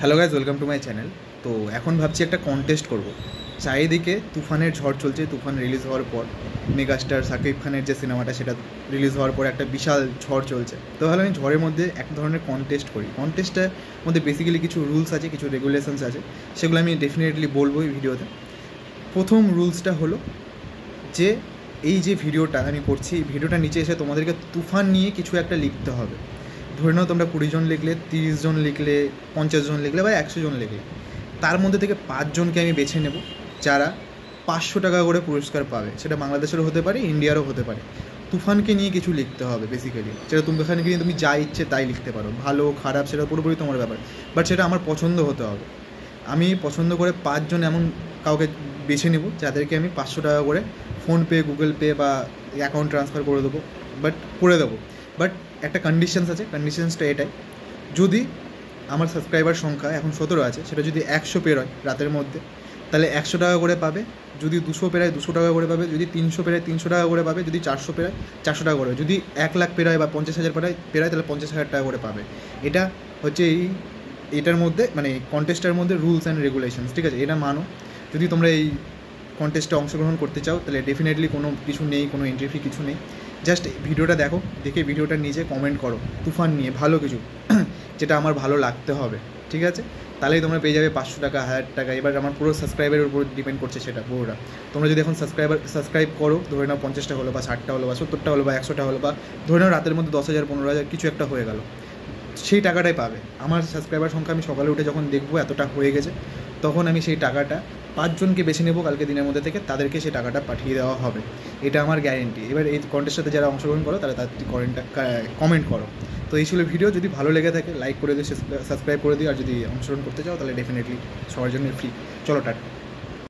Hello guys, welcome to my channel. তো এখন ভাবছি একটা কন্টেস্ট করব। চারিদিকে তুফানের ঝড় চলছে। তুফান রিলিজ হওয়ার পর মেগাস্টার শাকিব খানের যে সিনেমাটা সেটা রিলিজ হওয়ার পর একটা বিশাল ঝড় চলছে। তো ভালো, আমি ঝড়ের মধ্যে এক ধরনের কন্টেস্ট করি। কন্টেস্টের মধ্যে বেসিক্যালি কিছু রুলস আছে, কিছু রেগুলেশনস আছে, সেগুলো আমি ডেফিনেটলি বলবো এই ভিডিওতে। প্রথম রুলসটা হলো যে এই যে ভিডিওটা আমি করছি, এই ভিডিওটা নিচে এসে তোমাদেরকে তুফান নিয়ে কিছু একটা লিখতে হবে। ধরে নাও তোমরা 20 জন লিখলে, 30 জন লিখলে, 50 জন লিখলে বা 100 জন লিখলে, তার মধ্যে থেকে 5 জনকে আমি বেছে নেব যারা 500 টাকা করে পুরস্কার পাবে। সেটা বাংলাদেশেরও হতে পারে, ইন্ডিয়ারও হতে পারে। তুফানকে নিয়ে কিছু লিখতে হবে বেসিক্যালি, সেটা তুমি এখানে গিয়ে তুমি যা ইচ্ছে তাই লিখতে পারো, ভালো খারাপ সেটা পুরোপুরি তোমার ব্যাপার, বাট সেটা আমার পছন্দ হতে হবে। আমি পছন্দ করে 5 জন এমন কাউকে বেছে নেব যাদেরকে আমি 500 টাকা করে ফোনপে, গুগল পে বা অ্যাকাউন্ট ট্রান্সফার করে দেবো, বাট একটা কন্ডিশনস আছে। কন্ডিশনসটা এটাই, যদি আমার সাবস্ক্রাইবার সংখ্যা এখন 17 আছে, সেটা যদি 100 পেরোয় রাতের মধ্যে, তাহলে 100 টাকা করে পাবে। যদি 200 পেরায় 200 টাকা করে পাবে। যদি 300 পেরায় 300 টাকা করে পাবে। যদি 400 পেরায় 400 টাকা করে। যদি 1 লাখ পেরায় বা 50,000 পেরায় তাহলে 50,000 টাকা করে পাবে। এটা হচ্ছে এটার মধ্যে, মানে কন্টেস্টের মধ্যে রুলস অ্যান্ড রেগুলেশনস, ঠিক আছে? এটা মানো। যদি তোমরা এই কন্টেস্টে অংশগ্রহণ করতে চাও তাহলে ডেফিনেটলি কোনো কিছু নেই, কোনো এন্ট্রি ফি কিছু নেই। জাস্ট ভিডিওটা দেখো, দেখে ভিডিওটার নিচে কমেন্ট করো তুফান নিয়ে ভালো কিছু যেটা আমার ভালো লাগতে হবে, ঠিক আছে? তাহলেই তোমরা পেয়ে যাবে 500 টাকা, 1000 টাকা। এবার আমার পুরো সাবস্ক্রাইবারের উপর ডিপেন্ড করছে সেটা পুরোটা। তোমরা যদি এখন সাবস্ক্রাইব করো, ধরে নাও 50টা হলো বা 60টা হলো বা 70টা হলো বা 100টা হলো, বা ধরে নাও রাতের মধ্যে 10,000, 15,000 কিছু একটা হয়ে গেল, সেই টাকাটাই পাবে। আমার সাবস্ক্রাইবার সংখ্যা আমি সকালে উঠে যখন দেখবো এতটা হয়ে গেছে, তখন আমি সেই টাকাটা 5 জনকে বেছে নেবো কালকে দিনের মধ্যে থেকে, তাদেরকে সেই টাকাটা পাঠিয়ে দেওয়া হবে। এটা আমার গ্যারেন্টি। এবার এই কন্টেস্টটাতে যারা অংশগ্রহণ করো তারা তার কমেন্ট করো। তো এই ছিল ভিডিও। যদি ভালো লেগে থাকে লাইক করে দিও, সাবস্ক্রাইব করে দিও। আর যদি অংশগ্রহণ করতে চাও তাহলে ডেফিনেটলি সবার জন্য ফ্রি। চলো টাটা।